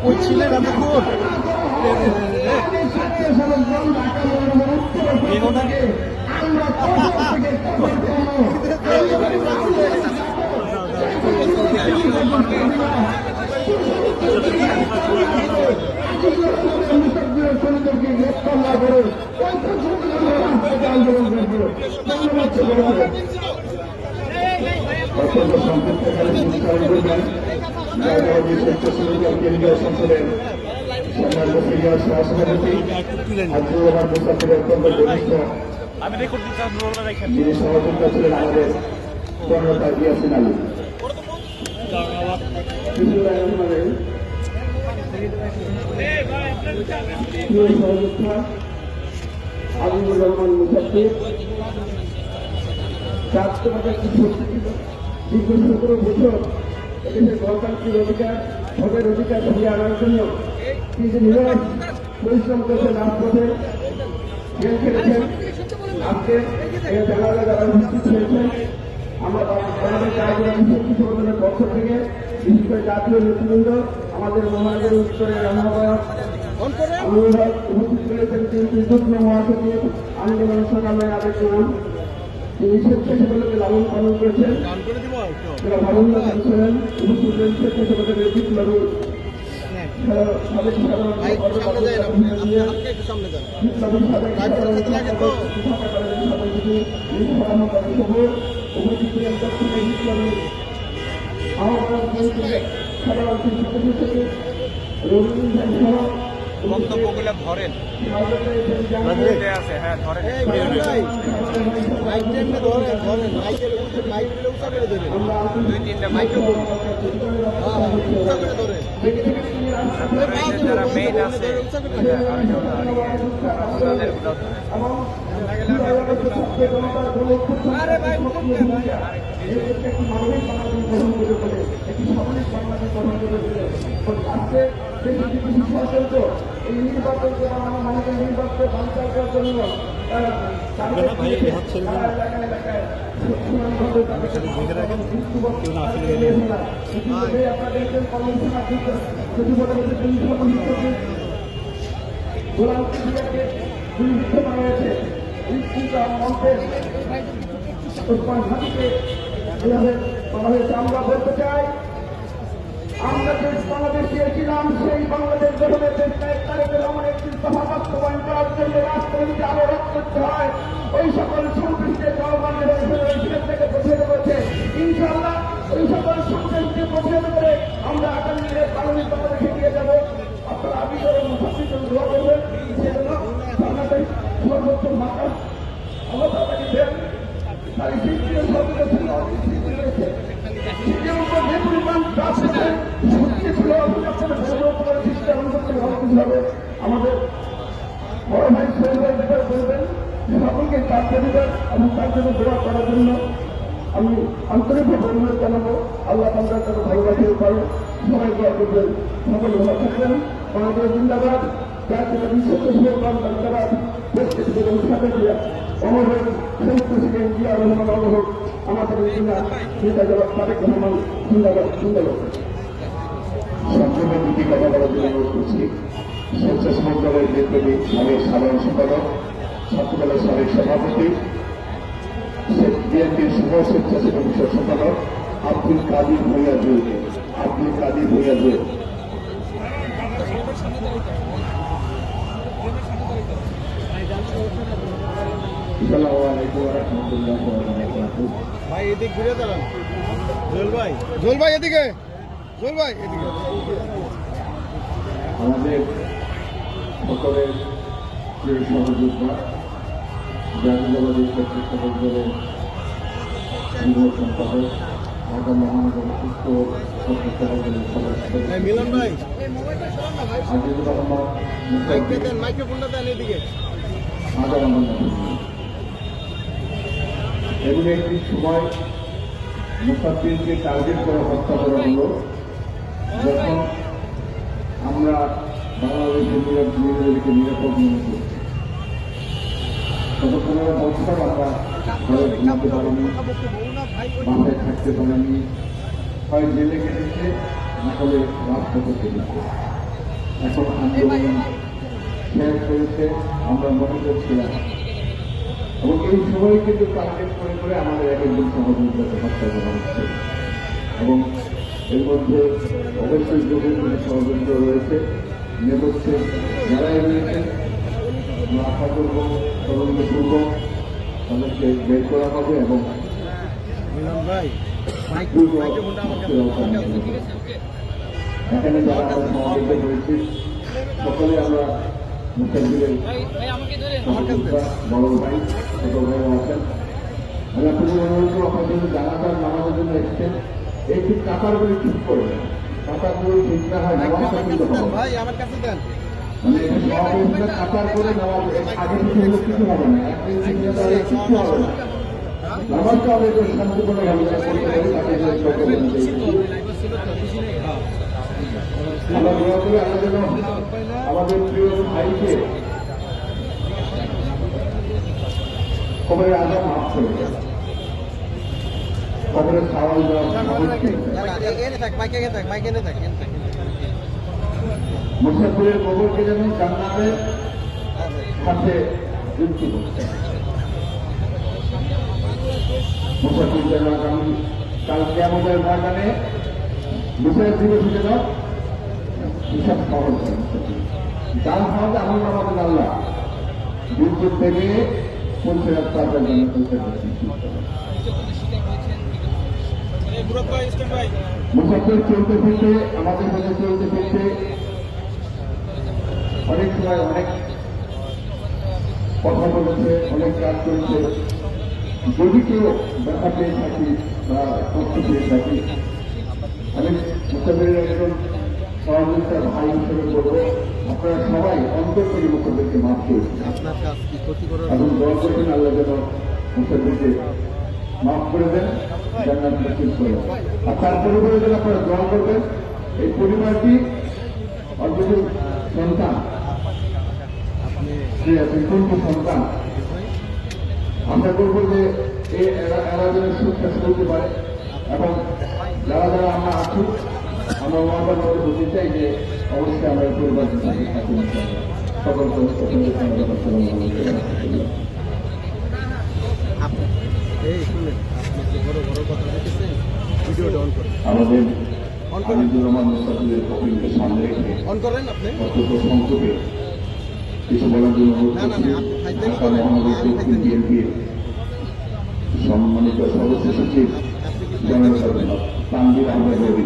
ওই ছিলেন এতক্ষণ কেন্দ্রীয় সংসদের সহসভাপতি অত্যন্ত ঘনিষ্ঠ যিনি সহযোগিতা ছিলেন আমাদের জনতা ইয়াসিন আলী। সহযোগিতা আবুল রহমান মুসাফির দীর্ঘ 17 বছর এদেশের গণতান্ত্রিক অধিকার ভোটের অধিকার ফিরিয়ে আনার জন্য তিনি নিরস পরিশ্রম করেছেন রাজপথে জেল খেলেছেন। আজকে জানালা যারা উপস্থিত হয়েছেন আমাদের সংগঠনের পক্ষ থেকে বিশেষ করে জাতীয় নেতৃবৃন্দ আমাদের মহানগর উত্তরের আহ্বায়ক উপস্থিত রয়েছেন তিনটি যুগ্ম মহাসচিব আন্দোলন সংগ্রামের আবেগ তিনি স্বেচ্ছাসেবককে লালন পালন করেছেন। ভাবনা ছিলেন উপস্থিত রয়েছে স্বেচ্ছাসেবকের বিপ্লবী বক্তব্যগুলো ধরেন আছে, হ্যাঁ ধরেন দুই তিনটা মাইক্রোফোন যারা মেইন আছে এই নির্বাচনকে মানুষের নির্বাচনকে বাঞ্চাল করার জন্য আমরা বলতে চাই আমরা যে বাংলাদেশ চেয়েছিলাম সেই বাংলাদেশ গঠনের একটি সভা বাস্তবায়ন করার জন্য রাষ্ট্রনীতি আরো রোধ করতে হয়। ওই সকল সংশ্লিষ্ট জনগণের থেকে প্রতিহত করেছে ইনশাআল্লাহ ওই সকল সংশ্লিষ্ট প্রতিহত করে আমরা আগামী দিনে পালনিক বাংলাদেশে এগিয়ে যাব। আপনারা আবিষ্কার সচেতন দোয়া করবেন সেজন্য বাংলাদেশ সর্বোচ্চ মাত্রা অবস্থা দেন তাই শিক্ষিত সর্বোচ্চ রয়েছে আমাদের বড় ভাই সহযোগিতা করবেন সকলকে কাজে দেবেন এবং তার জন্য দোয়া করার জন্য আমি আন্তরিকভাবে অনুরোধ জানাবো। আল্লাহ তাদের তাদের ভালোবাসে পারে সবাই দোয়া করবেন। সকল ভালো থাকবেন। বাংলাদেশ জিন্দাবাদ। জাতীয় বিশ্ববাদ জিন্দাবাদ। সাথে দিয়া অমর প্রেসিডেন্ট জিয়া রহমান অমর আমাদের নেতা জবাব তারেক রহমান জিন্দাবাদ জিন্দাবাদ। সংক্ষেপে দুটি কথা বলার জন্য অনুরোধ করছি। স্বেচ্ছাসেবক দলের নেতৃত্বে সাবেক সাধারণ সম্পাদক, ছাত্রদলের সাবেক সভাপতি, বিএনপির যুব স্বেচ্ছাসেবক বিষয়ক সম্পাদক আব্দুল কাদির ভূঁইয়া জুয়েল। আব্দুল কাদির ভূঁইয়া জুয়েল ভাই এদিকে ঘুরে দাঁড়ান। জোল ভাই এদিকে, জোল ভাই এদিকে। আমাদের সকলের প্রিয় সহযোদ্ধা জাতীয়তাবাদী স্বেচ্ছাসেবক দলের যুব সম্পাদক, ঢাকা মহানগর সুস্থ স্বেচ্ছাসেবক দলের সদস্য মিলন ভাই আজিজুর রহমান, মাইক্রোফোনটা দেন এদিকে। এগুলো একটি সময় মুসাফিরকে টার্গেট করে হত্যা করা হলো যখন আমরা বাংলাদেশের নিজেদেরকে নিরাপদ মনে করছি। গত 15 বছর আমরা ঘরে ঘুমাতে পারিনি, বাসায় থাকতে পারিনি, হয় জেলে কেটেছে, না হলে রাজপথে কেটেছে। এখন আন্দোলন শেষ হয়েছে আমরা মনে করছিলাম, এবং এই সময় কিন্তু টার্গেট করে আমাদের এক একজন সহযোগিতাকে হত্যা করা হচ্ছে, এবং এর মধ্যে অবশ্যই যোগের সহযোগিতা রয়েছে। নেপথ্যে যারা রয়েছেন আমরা আশা করব তদন্তপূর্বক তাদেরকে বের করা হবে এবং এখানে যারা আমরা সমাবেত হয়েছি সকলে আমরা মুখ্যমন্ত্রীর বড় ভাই ছোট ভাইও আছেন। আমি আপনাদের অনুরোধ করবো আপনার জন্য জানাজার নামাজের জন্য এসেছেন, একটু কাতারগুলি ঠিক করবেন। কাতারগুলি ঠিক না হয় নামাজটা কিন্তু হবে মানে সমাবেশটা কাতার করে নামাজ আগে কিছু হলে কিছু হবে না, কিছু হবে না। নামাজটা আমাদের শান্তিপূর্ণ ভাবে করতে পারি তাকে আমরা দোয়া করি আমরা যেন আমাদের প্রিয় ভাইকে কবরের আজাব মাফ করে দেয়, কবরের সাওয়াল দেওয়ার মুসাফিরের কবরকে যেন জান্নাতের সাথে যুক্ত করছে। মুসাফির যেন আগামী কালকে আমাদের বাগানে বিচার দিবস যেন হিসাব পাওয়া যায়। ডান হাতে আমল আমাদের আল্লাহ বিদ্যুৎ থেকে পৌঁছে রাখতে আপনার জন্য মুসাফির চলতে ফিরতে আমাদের সাথে চলতে ফিরতে অনেক সময় অনেক কথা বলেছে, অনেক কাজ করেছে। যদি কেউ দেখা পেয়ে থাকি বা তথ্য পেয়ে থাকি, আমি মুসাফিরের একজন সহযোগিতার ভাই হিসেবে বলবো আপনারা সবাই অন্তর করে মুসাফিরকে মাফ করেছেন এবং দোয়া করবেন আল্লাহ যেন মুসাফিরকে মাফ করে দেন, জান্নাত নসিব করে। আর তার পরিবারের জন্য আপনারা দোয়া করবেন। এই পরিবারটি অন্তত সন্তান কোনটি সন্তান আমরা করবো যে এরা যেন সুস্থ করতে পারে, এবং যারা যারা আমরা আছি আমরা ওনাদের মধ্যে বলতে চাই যে অবশ্যই আমরা পরিবার সকল আমাদের হাবিবুর রহমান মুস্তাফিজের কপিলকে সামনে রেখে অত্যন্ত সংক্ষেপে কিছু বলার জন্য ঢাকা মহানগর দক্ষিণ বিএনপির সম্মানিত সদস্য সচিব তানভীর আহমেদ রবি।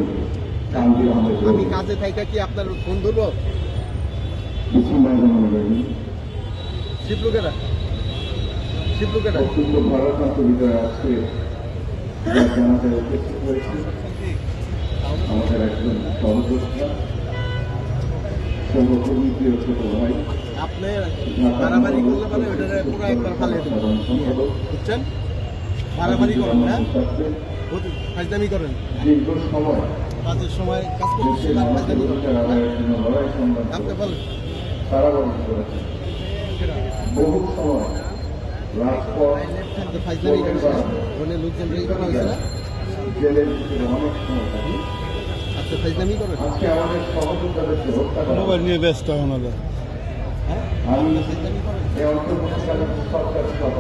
আমি কাজে থাকা কি আপনার ফোন ধরবো? শিবলুকেরা অত্যন্ত ভারপ্রান্ত বিজয় আজকে জানাতে উপস্থিত হয়েছে আমাদের একজন সহযোদ্ধা সহকর্মী প্রিয় ছোট ভাই। আপনি বাড়াবাড়ি করলে মানে ওটা পুরো একবার ফালিয়ে দেবেন, বুঝছেন? বাড়াবাড়ি করেন না, ফাজদামি করেন। দীর্ঘ সময় কাজের সময় কাজ করতে আপনি বলেন কারাবরণ করেছে, বহু সময় রাজপথ জেলের ভিতরে অনেক সময় থাকে। আজকে আমাদের সহযোগিতাদেরকে হত্যা করা নিয়ে ব্যস্ত আমাদের। আমি এই অন্তর্বর্তীকালীন সরকার সহ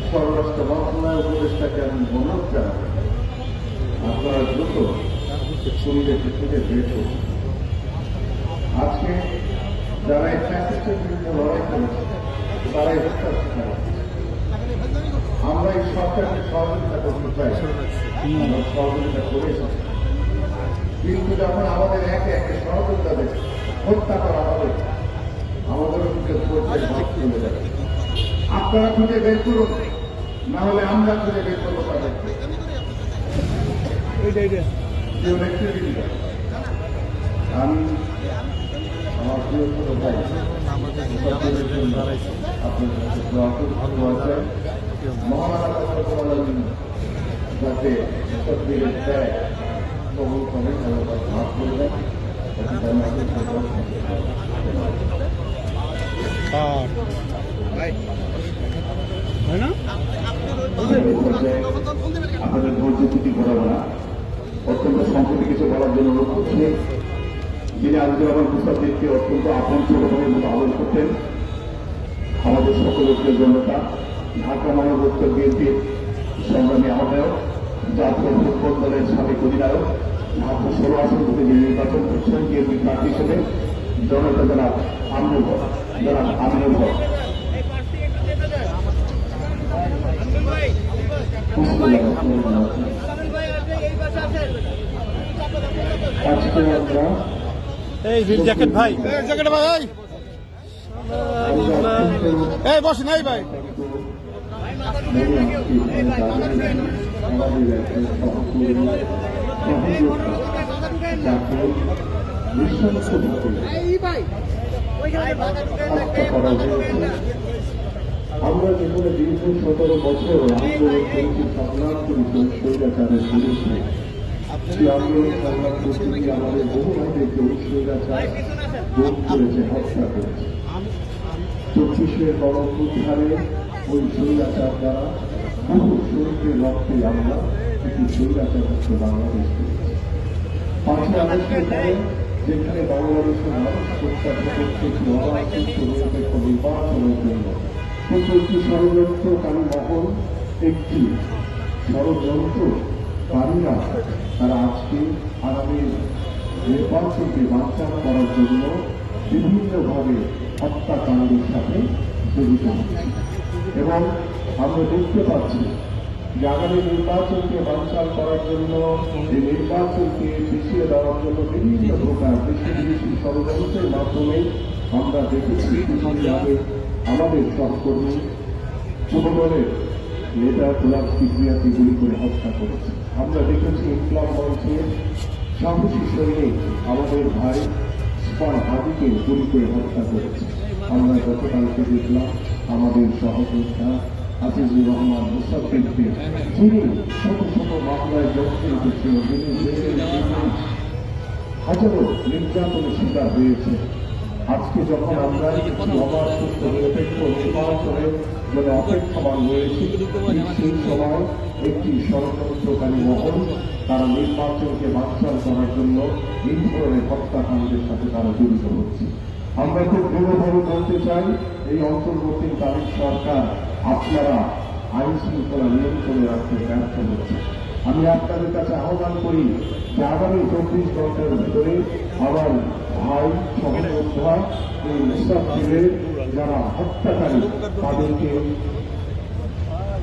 স্বরাষ্ট্র মন্ত্রণালয় উপদেষ্টাকে আমি অনুরোধ জানাবো আপনারা দ্রুত সুবিধাকে থেকে বের করুন। আজকে যারা এই ফ্যাসিস্টের বিরুদ্ধে লড়াই করেছে তারাই হত্যা শিকার হচ্ছে। আমরা এই সরকারকে সহযোগিতা করতে চাই, আমরা সহযোগিতা করেছি, কিন্তু যখন আমাদের একে একে সহযোগিতাদের হত্যা করা হবে আমাদেরও কিন্তু চলে যাবে। আপনারা খুঁজে বের করুন, না হলে আমরা খুঁজে বের করবো তাদেরকে। আমি আমার প্রিয় ছোট ভাই যাতে কবুল করে মাফ করে দেয়। আপনাদের ধৈর্য ত্রুটি করাবো না, অত্যন্ত সংক্ষেপে কিছু বলার জন্য অনুরোধ করছি। যিনি আজিজুর রহমান মুসাফিরকে অত্যন্ত আপন ছোট ভাইয়ের মতো আদর করতেন, আমাদের সকলের জনতা, ঢাকা মহানগর উত্তর বিএনপির সংগ্রামী আহ্বায়ক, জাতীয় ফুটবল দলের সাবেক অধিনায়ক, ঢাকা 16 আসন থেকে যিনি নির্বাচন করছেন বিএনপি প্রার্থী হিসেবে জনতা জনাব আমিনুল হক। আজকে আমরা এই ভিড় জ্যাকেট ভাই, জ্যাকেট ভাই, এই বসেন, এই ভাই আমরা যেখানে দীর্ঘ 17 বছর আন্দোলন করেছি সংগ্রাম করেছি স্বৈরাচারের বিরুদ্ধে, সেই আন্দোলন সংগ্রাম করতে গিয়ে আমাদের বহু ভাইদেরকে স্বৈরাচার দোষ করেছে, হত্যা করেছে। 24-এর গণঅভ্যুত্থানে ওই স্বৈরাচার দ্বারা বহু শহীদের রক্তে আমরা একটি স্বৈরাচার মুক্ত বাংলাদেশ করেছি। 5ই আগস্টের পরে যেখানে বাংলাদেশের মানুষ প্রত্যাশা করছে একটি অবাধ নিরপেক্ষ নির্বাচনের জন্য, কিন্তু একটি ষড়যন্ত্রকারী মহল, একটি ষড়যন্ত্রকারীরা তারা আজকে আগামী নির্বাচনকে বানচাল করার জন্য বিভিন্নভাবে হত্যাকাণ্ডের সাথে জড়িত হচ্ছে। এবং আমরা দেখতে পাচ্ছি যে আগামী নির্বাচনকে বানচাল করার জন্য, এই নির্বাচনকে পিছিয়ে দেওয়ার জন্য বিভিন্ন প্রকার দেশি বিদেশি ষড়যন্ত্রের মাধ্যমে আমরা দেখেছি কিছুদিন আগে আমাদের সহকর্মী যুবদলের নেতা গোলাম কিবরিয়াকে গুলি করে হত্যা করেছে। আমরা দেখেছি ইনকলাব মঞ্চের সাহসী সৈনিক আমাদের ভাই ইসফান হাদিকে গুলি করে হত্যা করেছে। আমরা গতকালকে দেখলাম আমাদের সহযোদ্ধা আজিজুর রহমান মুসাফিরকে, যিনি ছোট ছোট মামলায় জড়িত ছিলেন, যিনি হাজারো নির্যাতনের শিকার হয়েছে। আজকে যখন আমরা অবাধ সুস্থ নিরপেক্ষ নির্বাচনের জন্য অপেক্ষমান রয়েছি, সেই সময় একটি ষড়যন্ত্রকারী মহল তারা নির্বাচনকে বানচাল করার জন্য এই ধরনের হত্যাকাণ্ডের সাথে তারা জড়িত হচ্ছে। আমরা খুব দৃঢ়ভাবে বলতে চাই, এই অন্তর্বর্তীকালীন সরকার আপনারা আইন শৃঙ্খলা নিয়ন্ত্রণে রাখতে ব্যর্থ হচ্ছে। আমি আপনাদের কাছে আহ্বান করি যে আগামী 24 ঘন্টার ভিতরে আমার ভাই সহযোদ্ধা এই মুসাফিরের যারা হত্যাকারী তাদেরকে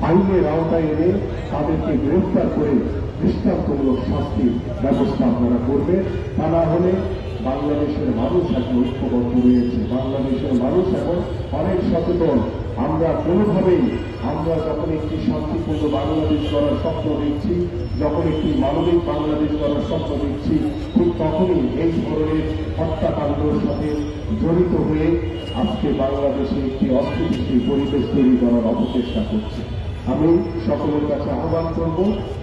আইনের আওতায় এনে তাদেরকে গ্রেফতার করে দৃষ্টান্তমূলক শাস্তির ব্যবস্থা আপনারা করবে। তা না হলে বাংলাদেশের মানুষ এখন ঐক্যবদ্ধ রয়েছে, বাংলাদেশের মানুষ এখন অনেক সচেতন। আমরা কোনোভাবেই আমরা যখন একটি শান্তিপূর্ণ বাংলাদেশ করার স্বপ্ন দেখছি, যখন একটি মানবিক বাংলাদেশ করার স্বপ্ন দেখছি, ঠিক তখনই এই ধরনের হত্যাকাণ্ডের সাথে জড়িত হয়ে আজকে বাংলাদেশে একটি অস্থিতিশীল পরিবেশ তৈরি করার অপচেষ্টা করছে। আমি সকলের কাছে আহ্বান করব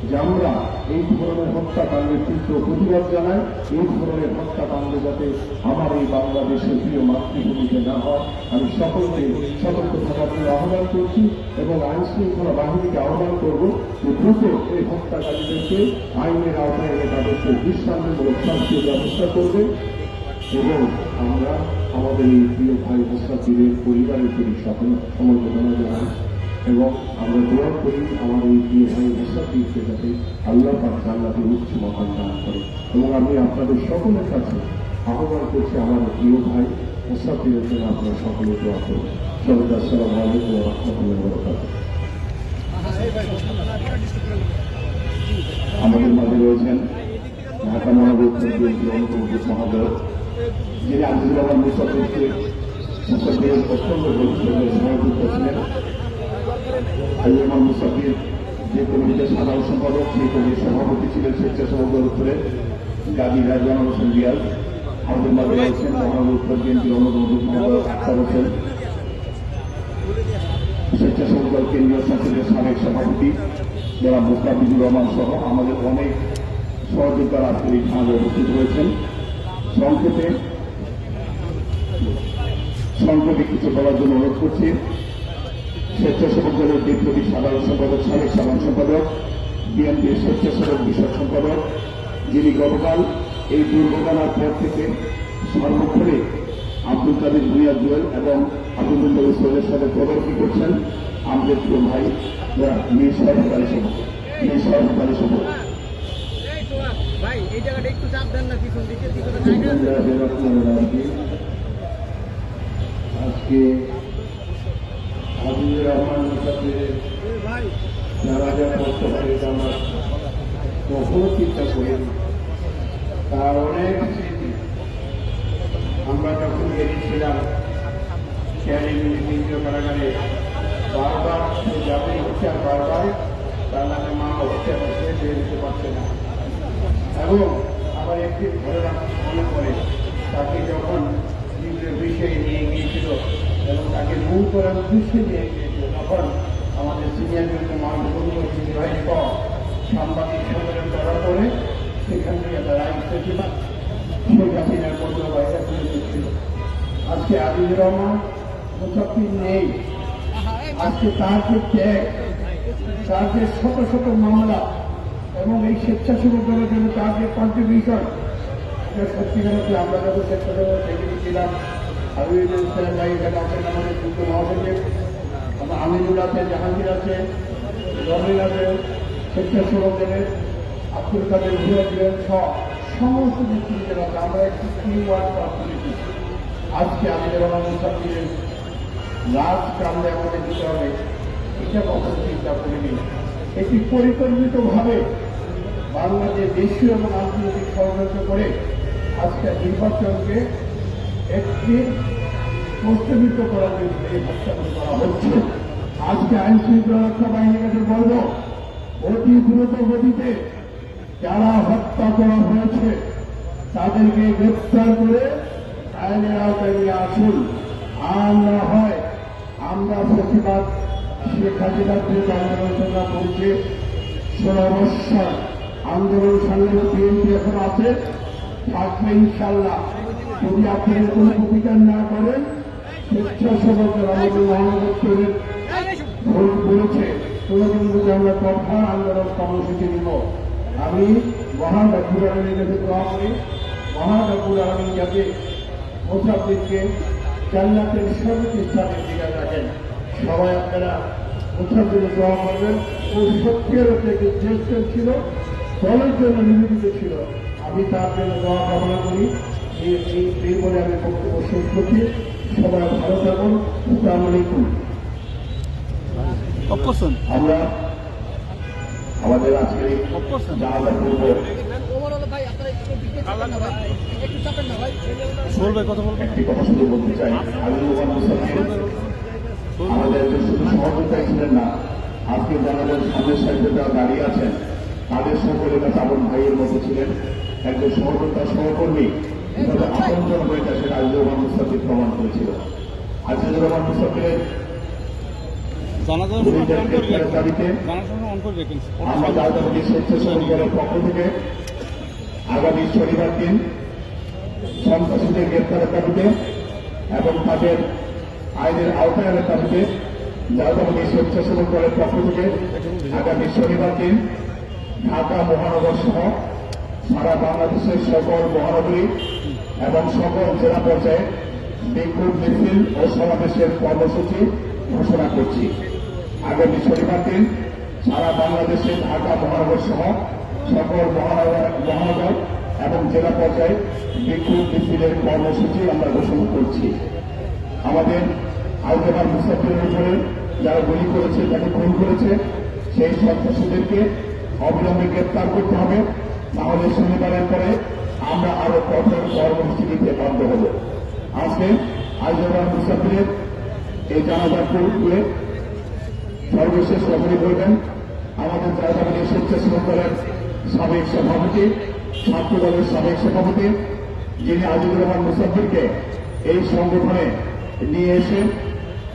যে আমরা এই ধরনের হত্যাকাণ্ডের তীব্র প্রতিবাদ জানাই। এই ধরনের হত্যাকাণ্ড যাতে আমার এই বাংলাদেশের প্রিয় মাতৃভূমিতে না হয়, আমি সকলকে সতর্ক থাকার জন্য আহ্বান করছি এবং আইন শৃঙ্খলা বাহিনীকে আহ্বান করব যে দ্রুত এই হত্যাকারীদেরকে আইনের আওতায় এনে তাদেরকে দৃষ্টান্তমূলক শাস্তির ব্যবস্থা করবে। এবং আমরা আমাদের এই প্রিয় ভাই মুসাফিরের পরিবারের প্রতি সকল সমবেদনা জানাই এবং আমরা দোয়া করি আমাদের এই প্রিয় ভাই মুসাফিরকে যাতে আল্লাহ পাক জান্নাতে উচ্চ মকাম দান করে। এবং আমি আপনাদের সকলের কাছে আহ্বান করছি আমার প্রিয় ভাই মুসাফিরের জন্য আপনারা সকলে দোয়া করবেন। সবাইকে আসসালামু আলাইকুম ওয়া রাহমাতুল্লাহি ওয়া বারাকাতুহু। আমাদের মাঝে রয়েছেন ঢাকা মহানগর উত্তর বিএনপির অন্যতম মহাদয়, যিনি আজিজুর রহমান মুসাফিরের অত্যন্ত ঘনিষ্ঠভাবে সহযোগিতা ছিলেন। আজিজুর রহমান মুসাফির যে কমিটির সাধারণ সম্পাদক, সেই কমিটির সভাপতি ছিলেন স্বেচ্ছাসেবক দল করে গাজী রাজওয়ান হোসেন রিয়াজ। আমাদের মাঝে রয়েছেন মহানগর উত্তর বিএনপির অন্যতম মহাদয় আখতার হোসেন, স্বেচ্ছাসেবক দল কেন্দ্রীয় সংসদের সাবেক সভাপতি যারা মুস্তাফিজুর রহমান সহ আমাদের অনেক সহযোদ্ধারা আজকের এই সমাজে উপস্থিত হয়েছেন। সংক্ষেপে কিছু বলার জন্য অনুরোধ করছি। স্বেচ্ছাসেবক দলের ডেপুটি সাধারণ সম্পাদক, সাবেক সাধারণ সম্পাদক, বিএনপির স্বেচ্ছাসেবক বিষয়ক সম্পাদক যিনি গতকাল এই দুর্ঘটনার পর থেকে সর্বক্ষণে আব্দুল কাদের ভুঁইয়া জুয়েল এবং আব্দুল সোহেলের সাথে তদারকি করছেন আমাদের প্রিয় ভাই মীর সরকারি সভা ভাই এই জায়গাটা একটু চাপ দেন না পিছন দিকে আজকে হাবিবুর রহমানের সাথে ভাই যারা যা করতে পারে আমরা কখনো চিন্তা করি না। তার অনেক স্মৃতি আমরা যখন বেরিয়েছিলাম কেন্দ্রীয় কারাগারে বারবার সে যাবে হচ্ছে আর বারবার তার নামে মা হচ্ছে বসে বেরোতে পারছে না। এবং আবার একটি ঘটনা মনে পড়ে তাকে যখন বিষয়ে নিয়ে গিয়েছিল এবং তাকে মূল করার উদ্দেশ্যে নিয়ে গিয়েছিল তখন আমাদের সিনিয়র নির্বাহী সাংবাদিক সম্মেলন করার পরে সেখান থেকে তারা ইস্তেফা শেখ হাসিনার পণ্য বাইরে করে দিচ্ছিল। আজকে আজিজুর রহমান মুসাফির নেই। আজকে তার যে ত্যাগ, তার যে শত শত মামলা এবং এই স্বেচ্ছাসেবক দলের জন্য তার যে কন্ট্রিবিউশন, এটা সত্যিকার আমরা যখন স্বেচ্ছাসেবক সেক্রেটারি ছিলাম হাবিবুল ইসলাম ভাই এখানে আছেন, আমাদের যুক্ত মহাসচিব আমিনুল আছে, জাহাঙ্গীর আছে, রবিন আছে, স্বেচ্ছাসেবক দলের আব্দুল কাদের ভুঁইয়া জুয়েল সহ সমস্ত নেতৃত্বের আছে। আমরা একটি টিম ওয়ার্ক কমিটি আজকে আমাদের মুসাফিরের লাভ কামড়ে আমাদের দিতে হবে এটা কখনো চিন্তা করিনি। এটি পরিকল্পিতভাবে বাংলাদেশ দেশীয় এবং আন্তর্জাতিক ষড়যন্ত্র করে আজকে নির্বাচনকে একটি প্রস্তাবিত করার জন্য এই হত্যাকাণ্ড করা হচ্ছে। আজকে আইন শৃঙ্খলা রক্ষা বাহিনীর কাছে বলব, অতি দ্রুত গতিতে যারা হত্যা করা হয়েছে তাদেরকে গ্রেপ্তার করে আইনের আওতায় নিয়ে আসুন। আর না হয় আমরা প্রতিবাদ শেখ হাসিনার বিরুদ্ধে আন্দোলন সংগ্রাম করছে 16 বৎসর আন্দোলন সংগ্রামে বিএনপি এখন আছে, থাকবে ইনশাল্লাহ। যদি আপনাদের কোনো প্রতিকার না করেন স্বেচ্ছাসেবকরা আমাদের মহানগর বলেছে কিন্তু আমরা কঠোর আন্দোলন কর্মসূচি দিব। আমি মহান রব্বুল আলামিনের কাছে দোয়া করি, মহান রব্বুল আলামিন যাতে মুসাফিরকে জান্নাতের সর্বোচ্চ স্থানে দিকে রাখেন। সবাই আপনারা মুসাফিরের দোয়া করবেন। ও সত্যের থেকে শ্রেষ্ঠ ছিল, দলের জন্য নিবেদিত ছিল। আমি তার জন্য দোয়া কামনা করি। এই বলে আমি বক্তব্য শেষ করছি। সবাই ভালো থাকুন। আসসালামু আলাইকুম। আমরা আমাদের আজকে জানাজা করব। একটি কথা শুধু বলতে চাই, হাবিবুর মুসাফির আমাদের যে শুধু সহযোগিতাই ছিলেন না, আজকে যারা সামনের সাইডে যারা দাঁড়িয়ে আছেন তাদের সকলের কাছে আপন ভাইয়ের মতো ছিলেন, একজন সহযোগিতা সহকর্মী, আপনজন হয়ে যায় সেটা আজিজুর রহমান মুসাফির প্রমাণ করেছিল। আজিজুর রহমান মুসাফিরের দাবিতে আমরা জাতীয় স্বেচ্ছাসেবক দলের পক্ষ থেকে আগামী শনিবার দিন সন্ত্রাসীদের গ্রেপ্তারের দাবিতে এবং তাদের আইনের আওতায় আনার দাবিতে জাতীয় স্বেচ্ছাসেবক দলের পক্ষ থেকে আগামী শনিবার দিন ঢাকা মহানগর সহ সারা বাংলাদেশের সকল মহানগরী এবং সকল জেলা পর্যায়ে বিক্ষোভ মিছিল ও সমাবেশের কর্মসূচি ঘোষণা করছি। আগামী শনিবার দিন সারা বাংলাদেশে ঢাকা মহানগর সহ সকল মহানগর এবং জেলা পর্যায়ে বিক্ষোভ মিছিলের কর্মসূচি আমরা ঘোষণা করছি। আমাদের আইজামান মুসাফিরের উপরে যারা গুলি করেছে, তাকে খুন করেছে, সেই সন্ত্রাসীদেরকে অবিলম্বে গ্রেপ্তার করতে হবে, তাহলে শনিবারের পরে আমরা আরো কঠোর কর্মসূচি দিতে বাধ্য হব। আজকে আইজামান মুসাফিরের এই জানাজা করে সর্বশেষ কথাটি বলবেন আমাদের জাতীয় স্বেচ্ছাসেবক দলের সাবেক সভাপতি, ছাত্র দলের সাবেক সভাপতি, যিনি আজিজুর রহমান মুসাফিরকে এই সংগঠনে নিয়ে এসে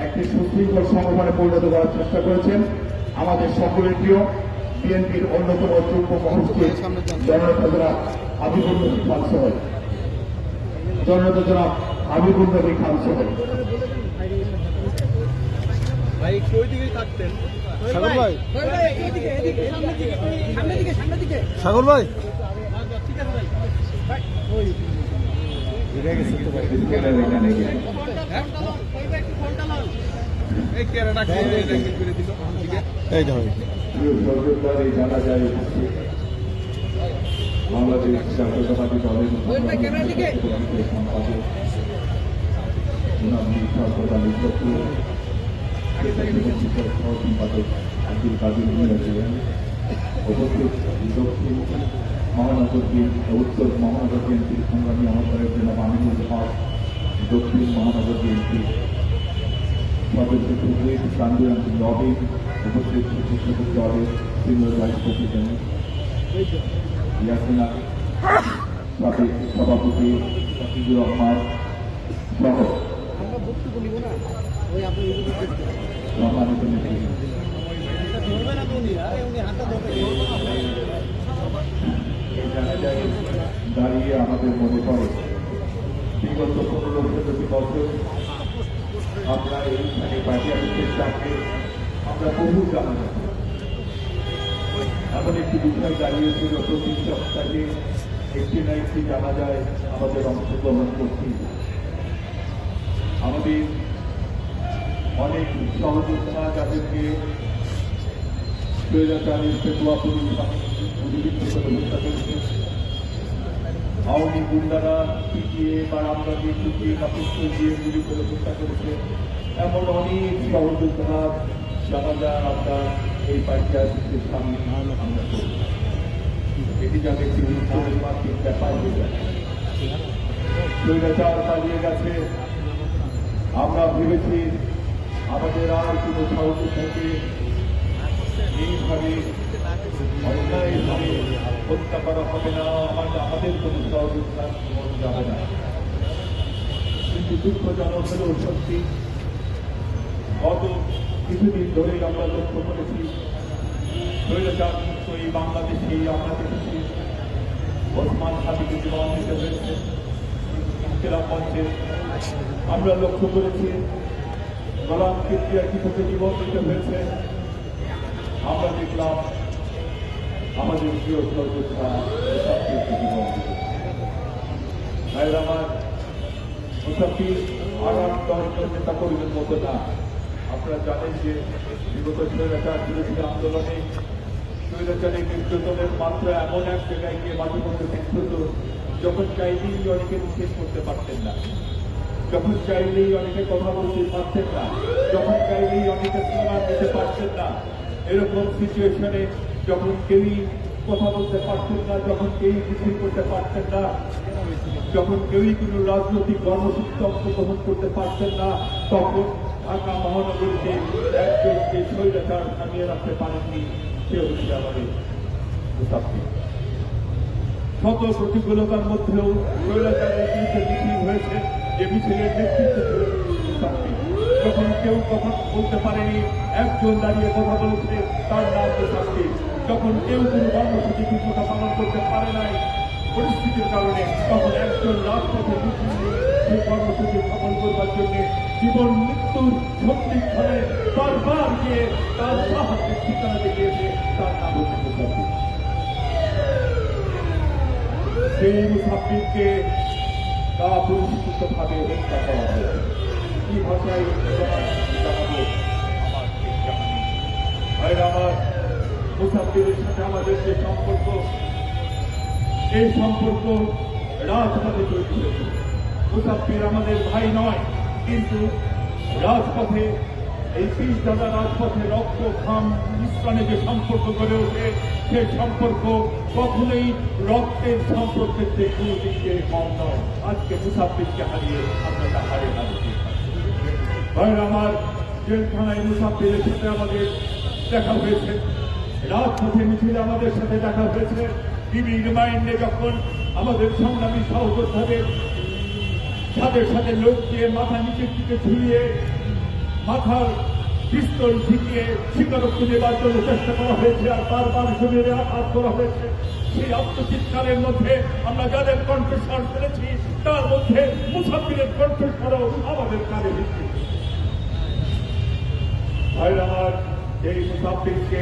একটি সুশৃঙ্খল সংগঠনে পরিণত করার চেষ্টা করেছেন। আমাদের সকলের প্রিয় বিএনপির অন্যতম যুগ্ম মহাসচিব জননেতা জনাব হাবিবুর রহমান খান সাহেব, জননেতা জনাব হাবিবুর রহমান খান সাহেব। ভাই কই দিকে থাকতেন? সাগর ভাই, সাগর ভাই এই কেরাটা খেয়ে করে দিল এই ধর জানা যায় বাংলাদেশ জাতীয়তাবাদী দলের সম্পাদক আব্দুল কাদের ছিলেন উপস্থিত দক্ষিণ মহানগর উত্তর মহানগর বিএনপির সংগ্রামী আহ্বায়ক জনাব আমিনুল হক, দক্ষিণ মহানগর বিএনপির সদস্য সুপ্রিম কান্দুরান নবীন, উপস্থিত শিক্ষক দলের সিনিয়র ভাইস প্রেসিডেন্ট ইয়াসিনা, সাবেক সভাপতি শফিকুর রহমান সহ সম্মানিত নেতৃবৃন্দ, এই জানাজায় দাঁড়িয়ে আমাদের মনে পড়ে বিগত 15-17 বছর আমরা এইখানে পাঠিয়ে চাকরি আমরা বহু জানা এমন একটি বিষয় দাঁড়িয়েছিল প্রতি সপ্তাহে একটি না একটি জানা যায় আমাদের অংশগ্রহণ করছি। আমাদের অনেক সহযোদ্ধা যাদেরকে স্বৈরাচারী পেটুয়া পুলিশ হত্যা করেছে, আওয়ামী গুন্ডারা পিটিয়ে বা আমরাকে পিটিয়ে বা পিস্তল দিয়ে গুলি করে হত্যা করেছে, এমন অনেক সহযোদ্ধা জানা যায় আমরা এই পাইকারের সামনে আমরা করি। এটি যাতে একটি মাত্রিক ব্যাপার হয়ে যায়। স্বৈরাচার পালিয়ে গেছে, আমরা ভেবেছি আমাদের আর কোনো সহযোদ্ধাকে এইভাবে অন্যায়ভাবে হত্যা করা হবে না, আমাদের কোনো সহযোগিতা যাবে না। কিন্তু দুঃখজনক হলেও সত্যি গত কিছুদিন ধরেই আমরা লক্ষ্য করেছি স্বৈরাচার মুক্ত এই বাংলাদেশে আমরা দেখেছি ওসমান হাদিকে জীবন দিতে হয়েছে। ইনকিলাব মঞ্চে আমরা লক্ষ্য করেছি গোলাম কিবরিয়া কিভাবে জীবন দিতে হয়েছে। আমরা দেখলাম আমাদের প্রিয় সর্বোচ্চা জীবন দিতে। ভাইয়ের আমার মুসাফির আর 10 জন নেতা কর্মীর মতো না। আপনারা জানেন যে বিগত স্বৈরাচার বিরোধী আন্দোলনে স্বৈরাচারের নির্যাতনের মাত্রা এমন এক জায়গায় গিয়ে মাঝে মধ্যে দেখত যখন চাইলেই অনেকে নিষেধ করতে পারতেন না, যখন চাইলেই অনেকে কথা বলতে পারতেন না, যখন চাইলেই অনেকে স্লোগান দিতে পারতেন না। এরকম সিচুয়েশনে যখন কেউই কথা বলতে পারতেন না, যখন কেউই মিছিল করতে পারতেন না, যখন কেউই কোনো রাজনৈতিক কর্মসূচিতে অংশগ্রহণ করতে পারতেন না, তখন ঢাকা মহানগরীতে একজনকে স্বৈরাচার থামিয়ে রাখতে পারেননি, সে হচ্ছে আমাদের মুসাফির। শত প্রতিকূলতার মধ্যেও স্বৈরাচারের বিরুদ্ধে মিছিল হয়েছে, যে মিছিলের নেতৃত্ব ছিল মুসাফির। যখন কেউ কথা বলতে পারেনি, একজন দাঁড়িয়ে কথা বলেছে, তার নাম মুসাফির। যখন কেউ কোনো কর্মসূচি ঠিকমতো পালন করতে পারে নাই পরিস্থিতির কারণে, তখন একজন রাজপথে মিছিল নিয়ে সেই কর্মসূচি সফল করবার জন্য জীবন মৃত্যুর সন্ধিক্ষণে বারবার গিয়ে তার সাহায্যের ঠিকানা দেখিয়েছে, তার নাম হচ্ছে মুসাফির। সেই মুসাফিরকে তা পরিষ্কৃতভাবে হত্যা করা হয়েছে। কি ভাষায় জানাবো আমার ঠিক জানা নেই। ভাইরা আমার, মুসাফিরের সাথে আমাদের যে সম্পর্ক, এই সম্পর্ক রাজপথে তৈরি হয়েছে। মুসাফির আমাদের ভাই নয়, কিন্তু রাজপথে এই দাদা রাজপথে রক্ত ঘাম মিশ্রণে যে সম্পর্ক গড়ে ওঠে, সে সম্পর্ক কখনোই রক্তের সম্পর্কের চেয়ে কোনো দিক দিয়ে কম নয়। আজকে মুসাফিরকে হারিয়ে আমরা তা হারিয়ে ভাই আমার, জেলখানায় মুসাফিরের সাথে আমাদের দেখা হয়েছে, রাজপথে মিছিলে আমাদের সাথে দেখা হয়েছে। টিভি রিমাইন্ডে যখন আমাদের সংগ্রামী সহযোদ্ধাদের সাথে সাথে লোক দিয়ে মাথা নিচের দিকে ঝুলিয়ে মাথার পিস্তল ঝিকিয়ে স্বীকারোক্তি নেবার জন্য চেষ্টা করা হয়েছে, আর বারবার শরীরে আঘাত করা হয়েছে। সেই আত্মচিৎকারের মধ্যে আমরা যাদের কণ্ঠস্বর ফেলেছি, তার মধ্যে মুসাফিরের কণ্ঠস্বরও আমাদের কানে দিচ্ছে। ভাই আমার, এই মুসাফিরকে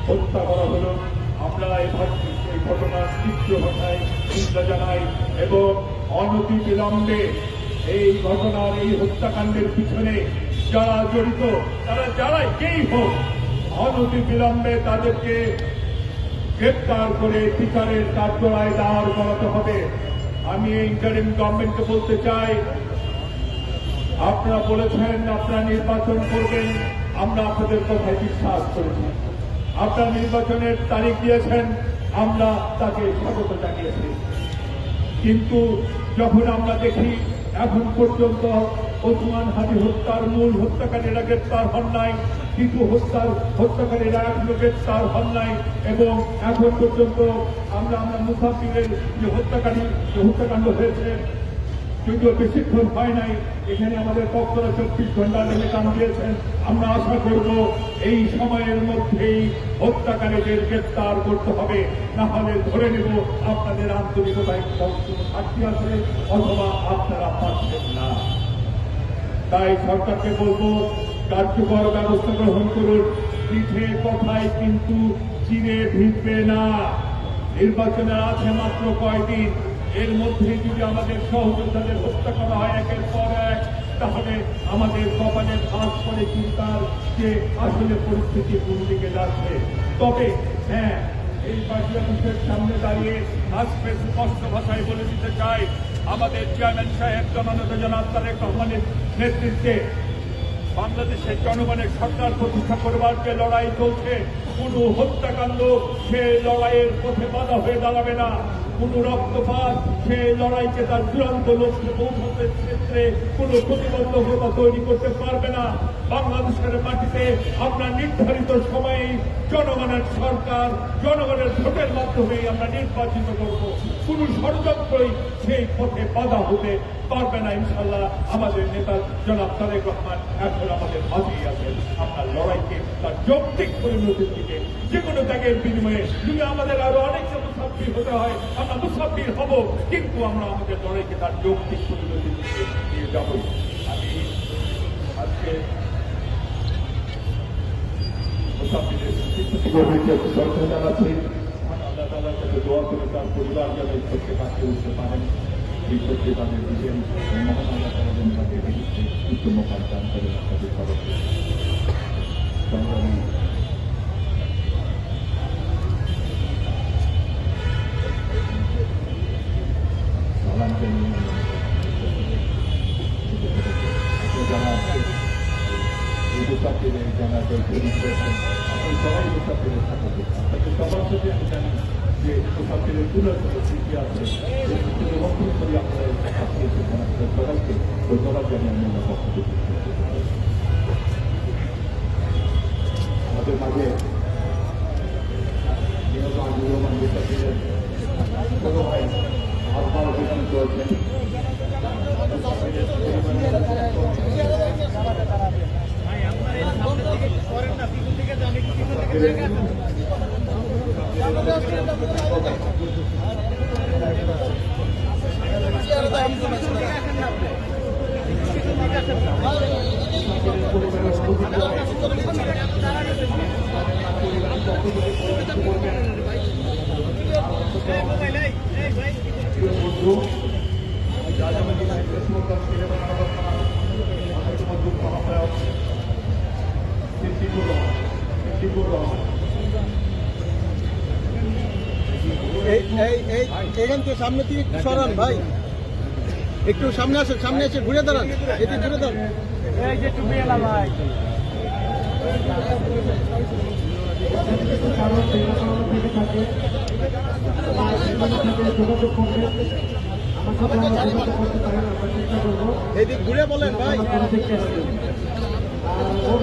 হত্যা করা হলো। আমরা এই ঘটনার তীব্র ভাষায় নিন্দা জানাই এবং অনতি বিলম্বে এই ঘটনার এই হত্যাকাণ্ডের পিছনে যারা জড়িত তারা যারাই যেই হোক অনতি বিলম্বে তাদেরকে গ্রেপ্তার করে বিচারের কাঠগড়ায় দাঁড় করাতে হবে। আমি এই ইন্টারিম গভর্নমেন্টকে বলতে চাই, আপনারা বলেছেন আপনারা নির্বাচন করবেন, আমরা আপনাদের কথায় বিশ্বাস করেছি। আপনারা নির্বাচনের তারিখ দিয়েছেন, আমরা তাকে স্বাগত জানিয়েছি। কিন্তু যখন আমরা দেখি এখন পর্যন্ত ওসমান হাদি হত্যার মূল হত্যাকারীরা গ্রেপ্তার হন নাই, কিছু হত্যাকারীরা এখনো গ্রেপ্তার হন নাই, এবং এখন পর্যন্ত আমরা মুসাফিরের যে হত্যাকাণ্ড হয়েছে যদিও বেশিক্ষণ হয় নাই, এখানে আমাদের পক্ষরা 24 ঘন্টা লেগে কাম দিয়েছেন। আমরা আশা করব এই সময়ের মধ্যেই হত্যাকারীদের গ্রেপ্তার করতে হবে, না হলে ধরে নেব আপনাদের আন্তরিকতায় সাক্ষী আছে অথবা আপনারা পাচ্ছেন না। তাই সরকারকে বলবো কার্যকর ব্যবস্থা গ্রহণ করুন। পিঠে কথায় কিন্তু চিরে ভিজবে না। নির্বাচনের আছে মাত্র কয়দিন, এর মধ্যে যদি আমাদের সহযোদ্ধাদের হত্যা করা হয় একের পর এক, তাহলে আমাদের কপালে ভাস করে চিন্তার যে আসলে পরিস্থিতি কোন দিকে যাচ্ছে। তবে হ্যাঁ, এই পার্টি অফিসের সামনে দাঁড়িয়ে আজকে স্পষ্ট ভাষায় বলে দিতে চাই, আমাদের চেয়ারম্যান সাহেব জমানত জনাব তারেক রহমানের নেতৃত্বে বাংলাদেশের জনগণের সরকার প্রতিষ্ঠা করবার যে লড়াই চলছে, কোন হত্যাকাণ্ড সে লড়াইয়ের পথে বাধা হয়ে দাঁড়াবে না। কোন রক্তপাত সে লড়াইকে তার চূড়ান্ত লক্ষ্যে পৌঁছানোর ক্ষেত্রে কোন প্রতিবন্ধকতা তৈরি করতে পারবে না। বাংলাদেশের মাটিতে আমরা নির্ধারিত সময়ে জনগণের সরকার, জনগণের ভোটের মাধ্যমে আমরা নির্বাচিত করব। কোন ষড়যন্ত্রই সেই পথে বাধা হতে পারবে না। ইনশাল্লাহ আমাদের নেতা জনাব তারেক রহমান এখন আমাদের মাঝেই আছেন। আমরা লড়াইকে তার যৌক্তিক পরিণতির দিকে যে কোনো ত্যাগের বিনিময়ে যদি আমাদের আরো অনেকটা মুসাফির হতে হয়, আমরা মুসাফির হব, কিন্তু আমরা আমাদের লড়াইকে তার যৌক্তিক পরিণতির দিকে নিয়ে যাব। আমি আজকে মুসাফিরের শ্রদ্ধা জানাচ্ছি। আল্লাহ তাআলার কাছে দোয়া করে তার পরিবার যেন এই সত্যে কাছে উঠতে পারেন, এই সত্যে তাদের দিবেন, মহান আল্লাহ তাআলা যেন তাদের উত্তম কাজ দান করেন। তাদের তরফে সংগ্রামী সালামকে নিয়ে যারা এই মুসাফিরের জানাজায় শহীদ হয়েছেন, আপনি সবাই মুসাফিরের সাথে তাকে সবার সাথে আমি জানি যে মুসাফিরের পুনর্গত স্মৃতি আছে, এই স্মৃতিকে রক্ষণ করি আপনারা পাঠিয়েছেন। আপনাদের সবাইকে ধন্যবাদ জানিয়ে আমি আমার পক্ষ থেকে আমাদের মাঝে নিহত আজিজুর রহমান মুসাফিরের ছোট ভাই আহ্বান উপস্থিত রয়েছেন। এখান থেকে সামনে থেকে একটু সরান ভাই, একটু সামনে আসেন, সামনে এসে ঘুরে দাঁড়ান, একটু ঘুরে দাঁড়ান। এই যে তুমি এলা ভাই এইদিক ঘুরে বলেন ভাই। ওর